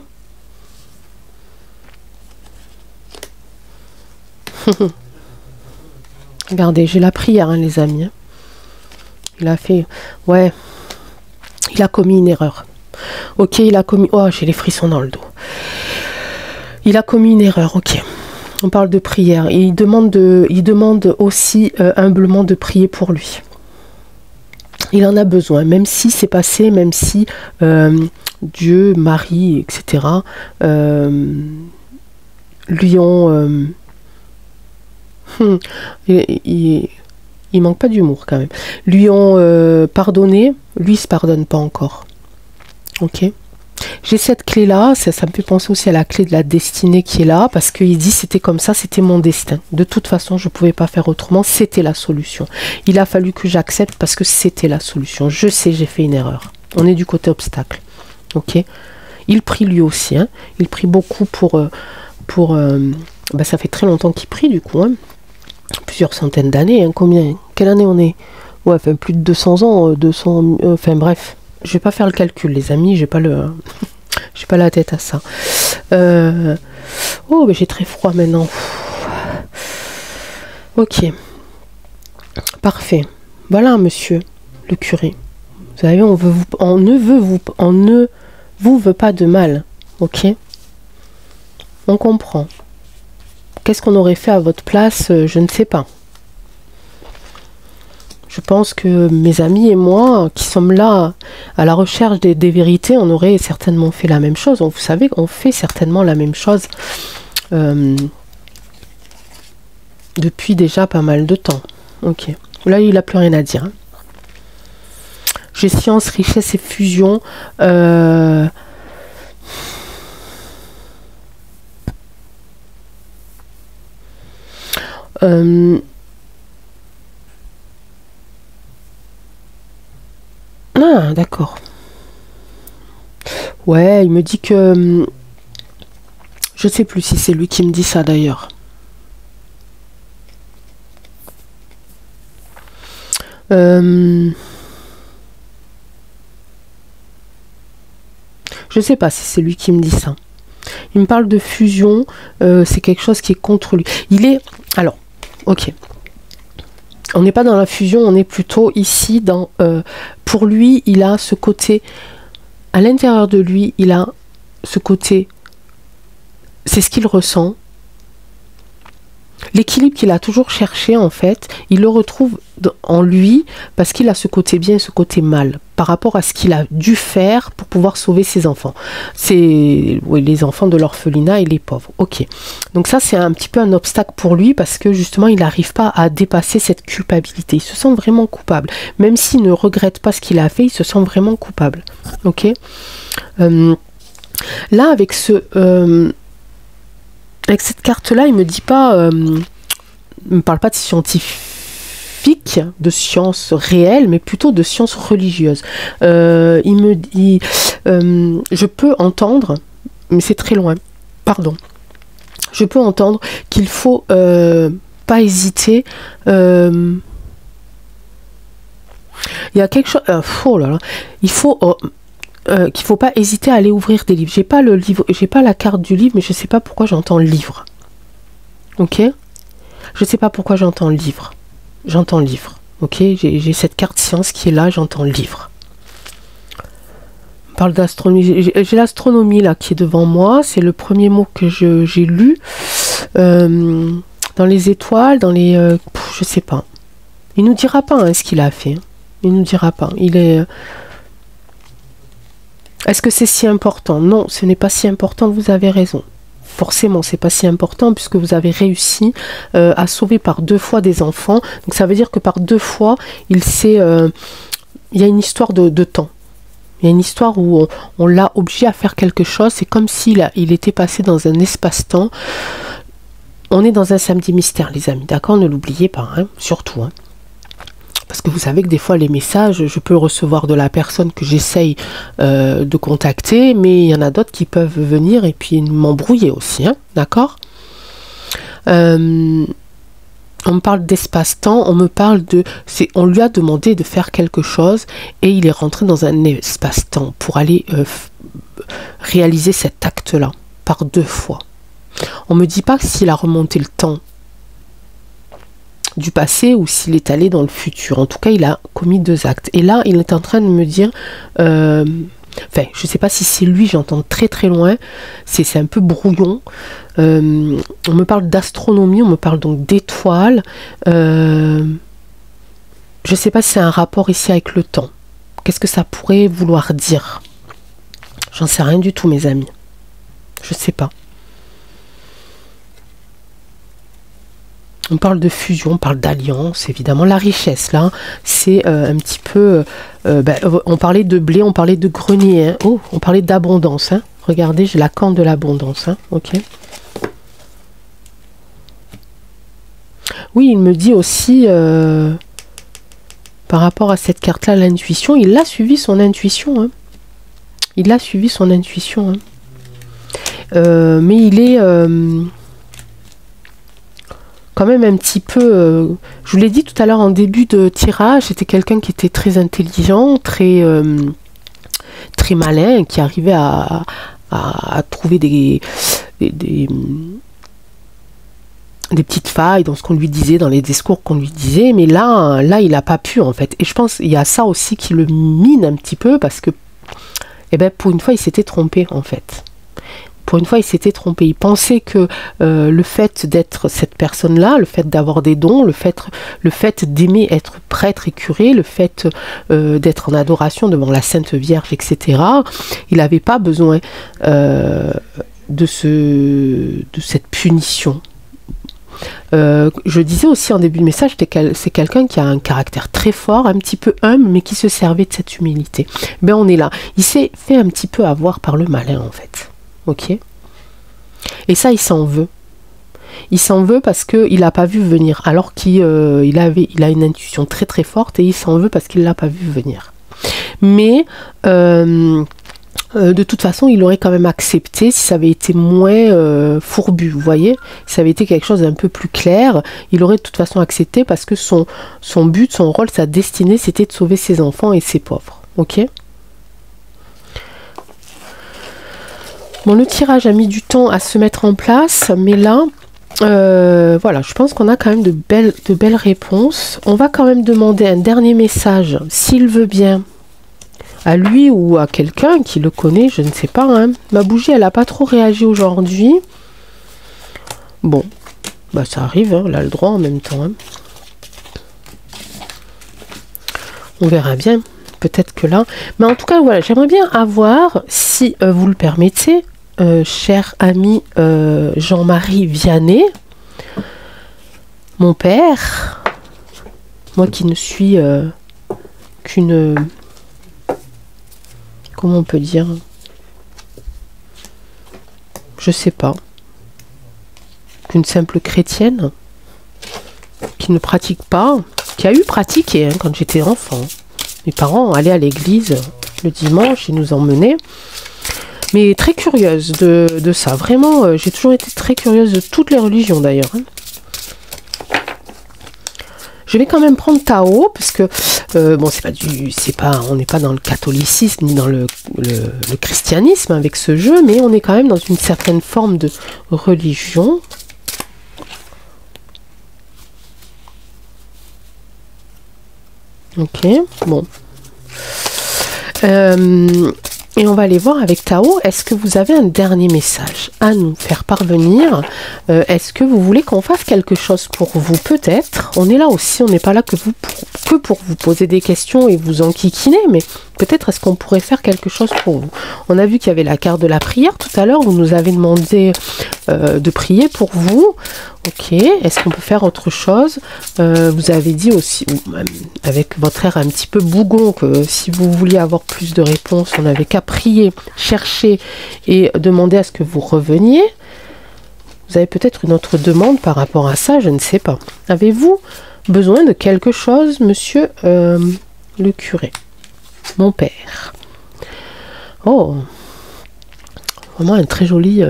Regardez, j'ai la prière, hein, les amis. Il a fait... Ouais. Il a commis une erreur. Ok, il a commis... Oh, j'ai les frissons dans le dos. Il a commis une erreur, ok. On parle de prière. Et il demande aussi humblement de prier pour lui. Il en a besoin, même si c'est passé, même si Dieu, Marie, etc. Lui ont... il manque pas d'humour quand même. Lui ont pardonné, lui il se pardonne pas encore. Ok. J'ai cette clé là, ça me fait penser aussi à la clé de la destinée qui est là, parce qu'il dit c'était comme ça, c'était mon destin. De toute façon, je pouvais pas faire autrement, c'était la solution. Il a fallu que j'accepte parce que c'était la solution. Je sais, j'ai fait une erreur. On est du côté obstacle. Ok. Il prie lui aussi, hein. Il prie beaucoup pour ça fait très longtemps qu'il prie du coup, hein. Plusieurs centaines d'années, hein. Quelle année on est? Ouais, enfin plus de 200 ans, 200, enfin bref. Je vais pas faire le calcul, les amis, j'ai pas la tête à ça. Oh, mais j'ai très froid maintenant. Ok. Parfait. Voilà, monsieur le curé. Vous savez, on ne vous veut pas de mal. Ok? On comprend. Qu'est-ce qu'on aurait fait à votre place? Je ne sais pas. Je pense que mes amis et moi, qui sommes là à la recherche des vérités, on aurait certainement fait la même chose. Vous savez, on fait certainement la même chose depuis déjà pas mal de temps. Ok. Là, il n'a plus rien à dire. Hein. J'ai science, richesse et fusion. Ah, d'accord. Ouais, il me dit que... Je sais plus si c'est lui qui me dit ça d'ailleurs. Je sais pas si c'est lui qui me dit ça. Il me parle de fusion. C'est quelque chose qui est contre lui. Il est... Alors, ok. On n'est pas dans la fusion, on est plutôt ici dans... pour lui, il a ce côté... À l'intérieur de lui, il a ce côté... C'est ce qu'il ressent. L'équilibre qu'il a toujours cherché, en fait, il le retrouve en lui parce qu'il a ce côté bien et ce côté mal par rapport à ce qu'il a dû faire pour pouvoir sauver ses enfants. C'est les enfants de l'orphelinat et les pauvres. Ok. Donc ça, c'est un petit peu un obstacle pour lui parce que justement, il n'arrive pas à dépasser cette culpabilité. Il se sent vraiment coupable. Même s'il ne regrette pas ce qu'il a fait, il se sent vraiment coupable. Ok. Là, avec cette carte-là, il me dit pas, me parle pas de scientifique, de science réelle, mais plutôt de science religieuse. Il me dit, je peux entendre, mais c'est très loin. Pardon. Je peux entendre qu'il faut pas hésiter. Il y a quelque chose. Oh là là. Il faut. Qu'il faut pas hésiter à aller ouvrir des livres. J'ai pas le livre, j'ai pas la carte du livre, mais je sais pas pourquoi j'entends livre. Ok? Je sais pas pourquoi j'entends livre. J'entends livre. Ok? J'ai cette carte science qui est là, j'entends livre. On parle d'astronomie. J'ai l'astronomie là qui est devant moi. C'est le premier mot que j'ai lu. Dans les étoiles, dans les... je sais pas. Il nous dira pas hein, ce qu'il a fait. Il nous dira pas. Il est... Est-ce que c'est si important? Non, ce n'est pas si important, vous avez raison. Forcément, c'est pas si important puisque vous avez réussi à sauver par 2 fois des enfants. Donc ça veut dire que par 2 fois, il y a une histoire de temps. Il y a une histoire où on l'a obligé à faire quelque chose. C'est comme s'il était passé dans un espace-temps. On est dans un samedi mystère, les amis. D'accord? Ne l'oubliez pas, hein, surtout. Hein. Parce que vous savez que des fois, les messages, je peux le recevoir de la personne que j'essaye de contacter. Mais il y en a d'autres qui peuvent venir et puis m'embrouiller aussi. Hein, d'accord? On me parle d'espace-temps, on me parle de... On lui a demandé de faire quelque chose et il est rentré dans un espace-temps pour aller réaliser cet acte-là par 2 fois. On ne me dit pas s'il a remonté le temps du passé ou s'il est allé dans le futur. En tout cas, il a commis 2 actes. Et là, il est en train de me dire... Enfin, je ne sais pas si c'est lui, j'entends très très loin, c'est un peu brouillon. On me parle d'astronomie, on me parle donc d'étoiles. Je ne sais pas si c'est un rapport ici avec le temps. Qu'est-ce que ça pourrait vouloir dire? J'en sais rien du tout, mes amis. Je ne sais pas. On parle de fusion, on parle d'alliance, évidemment. La richesse, là, c'est un petit peu... on parlait de blé, on parlait de grenier. Hein. Oh, on parlait d'abondance. Hein. Regardez, j'ai la corne de l'abondance. Hein. Ok. Oui, il me dit aussi, par rapport à cette carte-là, l'intuition, il a suivi son intuition. Hein. Il a suivi son intuition. Hein. Mais il est... quand même un petit peu, je vous l'ai dit tout à l'heure en début de tirage, c'était quelqu'un qui était très intelligent, très malin, qui arrivait à trouver des petites failles dans ce qu'on lui disait, dans les discours qu'on lui disait, mais là il n'a pas pu en fait. Et je pense qu'il y a ça aussi qui le mine un petit peu, parce que pour une fois il s'était trompé en fait. Pour une fois, il s'était trompé. Il pensait que le fait d'être cette personne-là, le fait d'avoir des dons, le fait d'aimer être prêtre et curé, le fait d'être en adoration devant la Sainte Vierge, etc., il n'avait pas besoin de cette punition. Je disais aussi en début de message, c'est quelqu'un qui a un caractère très fort, un petit peu humble, mais qui se servait de cette humilité. Ben on est là. Il s'est fait un petit peu avoir par le malin, en fait. Ok. Et ça, il s'en veut. Il s'en veut parce qu'il n'a pas vu venir, alors qu'il a une intuition très très forte, et il s'en veut parce qu'il ne l'a pas vu venir. Mais de toute façon, il aurait quand même accepté si ça avait été moins fourbu, vous voyez. Si ça avait été quelque chose d'un peu plus clair, il aurait de toute façon accepté, parce que son but, son rôle, sa destinée, c'était de sauver ses enfants et ses pauvres. Ok. Bon, le tirage a mis du temps à se mettre en place, mais là, voilà, je pense qu'on a quand même de belles réponses. On va quand même demander un dernier message, s'il veut bien, à lui ou à quelqu'un qui le connaît, je ne sais pas. Hein. Ma bougie, elle n'a pas trop réagi aujourd'hui. Bon, bah ça arrive, hein, elle a le droit en même temps. Hein. On verra bien, peut-être que là. Mais en tout cas, voilà, j'aimerais bien avoir, si vous le permettez, cher ami Jean-Marie Vianney, mon père, moi qui ne suis qu'une, comment on peut dire, je sais pas, qu'une simple chrétienne, qui ne pratique pas, qui a eu pratiqué hein, quand j'étais enfant. Mes parents allaient à l'église le dimanche, ils nous emmenaient. Mais très curieuse de ça. Vraiment, j'ai toujours été très curieuse de toutes les religions d'ailleurs. Hein. Je vais quand même prendre Tao, parce que bon, on n'est pas dans le catholicisme ni dans le christianisme avec ce jeu, mais on est quand même dans une certaine forme de religion. Ok, bon. Et on va aller voir avec Tao, est-ce que vous avez un dernier message à nous faire parvenir? Est-ce que vous voulez qu'on fasse quelque chose pour vous? Peut-être. On est là aussi, on n'est pas là que pour vous poser des questions et vous enquiquiner, mais peut-être est-ce qu'on pourrait faire quelque chose pour vous? On a vu qu'il y avait la carte de la prière tout à l'heure, vous nous avez demandé de prier pour vous. Ok, est-ce qu'on peut faire autre chose? Vous avez dit aussi, avec votre air un petit peu bougon, que si vous vouliez avoir plus de réponses, on n'avait qu'à prier, chercher et demander à ce que vous reveniez. Vous avez peut-être une autre demande par rapport à ça, je ne sais pas. Avez-vous besoin de quelque chose, monsieur le curé? Mon père. Oh, vraiment un très joli...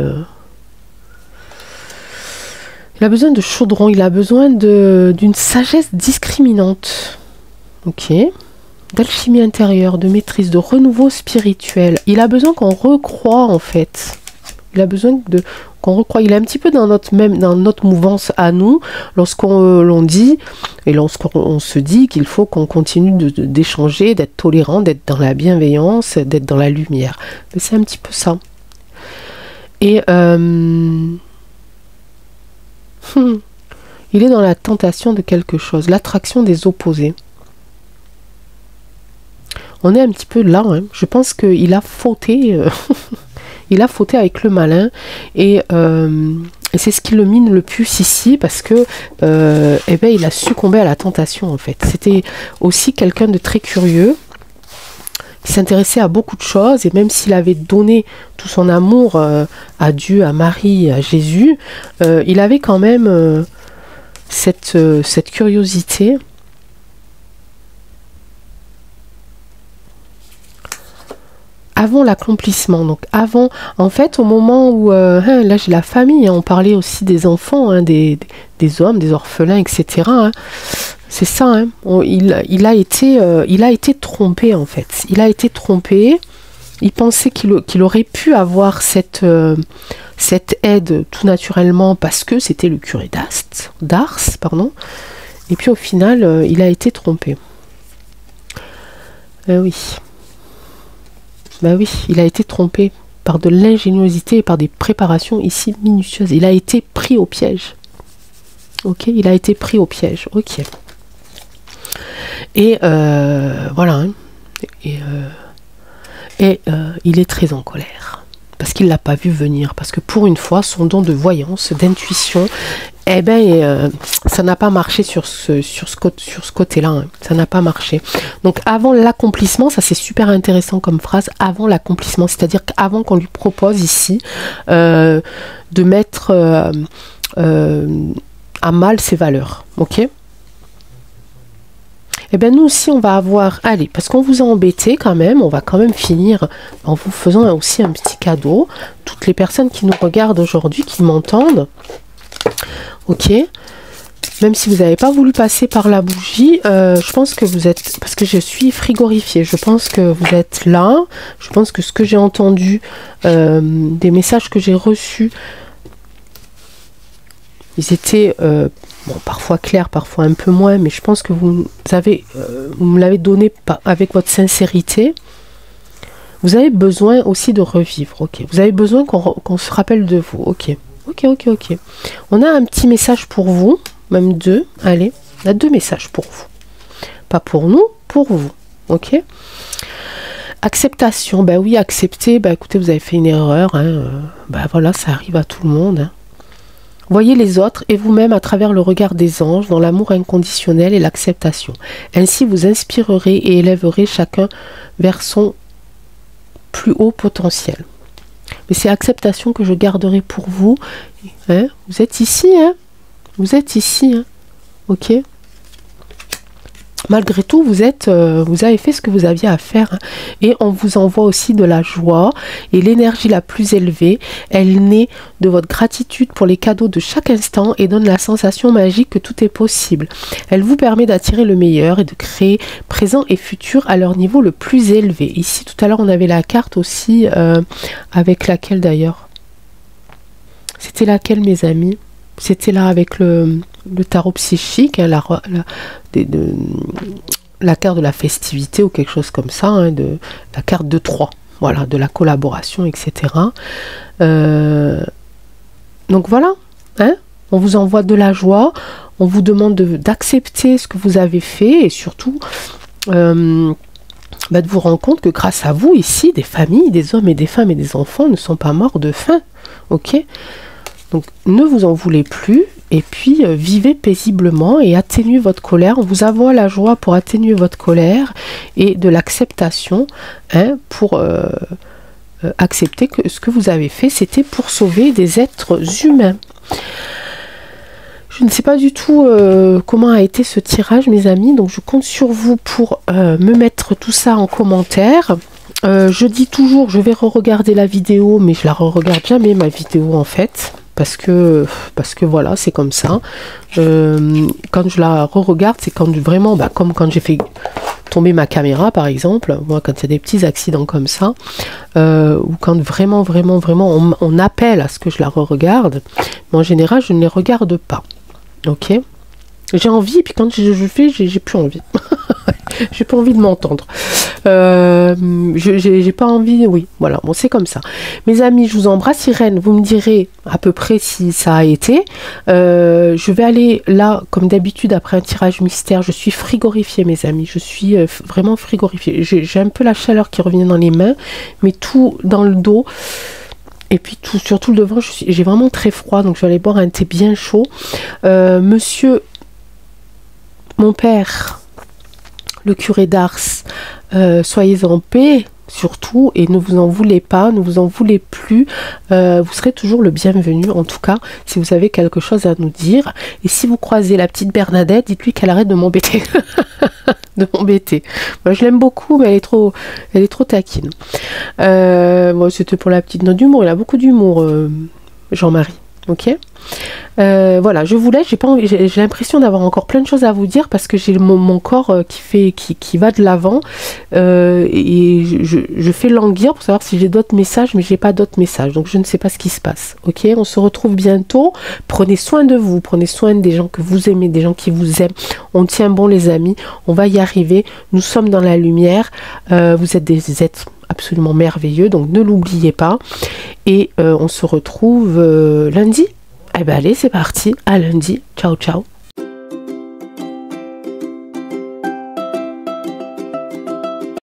Il a besoin de chaudron, il a besoin d'une sagesse discriminante. Ok. D'alchimie intérieure, de maîtrise, de renouveau spirituel. Il a besoin qu'on recroie en fait. Il a besoin qu'on recroie. Il est un petit peu dans notre mouvance à nous, lorsqu'on l'on dit, et lorsqu'on se dit qu'il faut qu'on continue d'échanger, d'être tolérant, d'être dans la bienveillance, d'être dans la lumière. Mais c'est un petit peu ça. Et... il est dans la tentation de quelque chose, l'attraction des opposés. On est un petit peu là, hein. Je pense qu'il a fauté, il a fauté avec le malin, et c'est ce qui le mine le plus ici, parce que eh ben, il a succombé à la tentation en fait. C'était aussi quelqu'un de très curieux, qui s'intéressait à beaucoup de choses, et même s'il avait donné tout son amour à Dieu, à Marie, à Jésus, il avait quand même cette curiosité. Avant l'accomplissement, donc avant, en fait, au moment où, là j'ai la famille, hein, on parlait aussi des enfants, hein, des hommes, des orphelins, etc., hein. C'est ça, hein. Il a été trompé en fait. Il a été trompé. Il pensait qu'il aurait pu avoir cette aide tout naturellement parce que c'était le curé d'Ars, pardon. Et puis au final, il a été trompé. Oui. Ben oui, il a été trompé par de l'ingéniosité et par des préparations ici minutieuses. Il a été pris au piège. Ok, il a été pris au piège. Ok. Et voilà, hein. Il est très en colère parce qu'il l'a pas vu venir, parce que pour une fois son don de voyance, d'intuition, eh ben ça n'a pas marché sur ce côté-là, hein. Ça n'a pas marché. Donc avant l'accomplissement, ça c'est super intéressant comme phrase, avant l'accomplissement, c'est-à-dire qu'avant qu'on lui propose ici de mettre à mal ses valeurs, ok? Eh bien, nous aussi, on va avoir... Allez, parce qu'on vous a embêté quand même, on va quand même finir en vous faisant aussi un petit cadeau. Toutes les personnes qui nous regardent aujourd'hui, qui m'entendent, ok? Même si vous n'avez pas voulu passer par la bougie, je pense que vous êtes... Parce que je suis frigorifiée, je pense que vous êtes là. Je pense que ce que j'ai entendu, des messages que j'ai reçus, ils étaient... bon, parfois clair, parfois un peu moins, mais je pense que vous me l'avez donné avec votre sincérité. Vous avez besoin aussi de revivre, ok. Vous avez besoin qu'on se rappelle de vous, ok. Ok. On a un petit message pour vous, même deux, allez, on a deux messages pour vous. Pas pour nous, pour vous, ok. Acceptation, ben oui, accepter, ben écoutez, vous avez fait une erreur, hein, ben voilà, ça arrive à tout le monde, hein. Voyez les autres et vous-même à travers le regard des anges dans l'amour inconditionnel et l'acceptation. Ainsi vous inspirerez et élèverez chacun vers son plus haut potentiel. Mais c'est acceptation que je garderai pour vous. Hein? Vous êtes ici, hein? Vous êtes ici, hein? Ok? Malgré tout, vous avez fait ce que vous aviez à faire, hein, et on vous envoie aussi de la joie et l'énergie la plus élevée. Elle naît de votre gratitude pour les cadeaux de chaque instant et donne la sensation magique que tout est possible. Elle vous permet d'attirer le meilleur et de créer présent et futur à leur niveau le plus élevé. Ici, tout à l'heure, on avait la carte aussi avec laquelle d'ailleurs? C'était laquelle, mes amis? C'était là avec le tarot psychique, hein, la carte de la festivité ou quelque chose comme ça, hein, la carte de 3, voilà, de la collaboration, etc. Donc voilà, hein, on vous envoie de la joie, on vous demande d'accepter ce que vous avez fait et surtout de vous rendre compte que grâce à vous ici, des familles, des hommes et des femmes et des enfants ne sont pas morts de faim, ok? Donc ne vous en voulez plus et puis vivez paisiblement et atténuez votre colère. On vous envoie la joie pour atténuer votre colère et de l'acceptation, hein, pour accepter que ce que vous avez fait, c'était pour sauver des êtres humains. Je ne sais pas du tout comment a été ce tirage, mes amis, donc je compte sur vous pour me mettre tout ça en commentaire. Je dis toujours, je vais re-regarder la vidéo, mais je la re-regarde jamais, ma vidéo, en fait, parce que voilà, c'est comme ça. Quand je la re-regarde, c'est quand vraiment, bah, comme quand j'ai fait tomber ma caméra, par exemple, moi, quand il y a des petits accidents comme ça, ou quand vraiment on appelle à ce que je la re-regarde, mais en général, je ne les regarde pas. Ok, j'ai envie, et puis quand je fais, j'ai plus envie. J'ai pas envie de m'entendre. J'ai pas envie, oui, voilà, bon, c'est comme ça. Mes amis, je vous embrasse. Irène, vous me direz à peu près si ça a été. Je vais aller là, comme d'habitude, après un tirage mystère. Je suis frigorifiée, mes amis. Je suis vraiment frigorifiée. J'ai un peu la chaleur qui revient dans les mains, mais tout dans le dos. Et puis surtout le devant, j'ai vraiment très froid, donc je vais aller boire un thé bien chaud. Monsieur, mon père, le curé d'Ars, soyez en paix, surtout, et ne vous en voulez pas, ne vous en voulez plus. Vous serez toujours le bienvenu, en tout cas, si vous avez quelque chose à nous dire. Et si vous croisez la petite Bernadette, dites-lui qu'elle arrête de m'embêter. De m'embêter. Moi, je l'aime beaucoup, mais elle est trop taquine. Bon, c'était pour la petite note d'humour. Il a beaucoup d'humour, Jean-Marie. Ok, voilà, je vous laisse. J'ai l'impression d'avoir encore plein de choses à vous dire parce que j'ai mon corps qui va de l'avant, et je fais languir pour savoir si j'ai d'autres messages, mais j'ai pas d'autres messages, donc je ne sais pas ce qui se passe. Ok, on se retrouve bientôt. Prenez soin de vous, prenez soin des gens que vous aimez, des gens qui vous aiment. On tient bon, les amis, on va y arriver. Nous sommes dans la lumière. Vous êtes des êtres absolument merveilleux, donc ne l'oubliez pas, et on se retrouve lundi. Eh ben allez, c'est parti, à lundi, ciao ciao.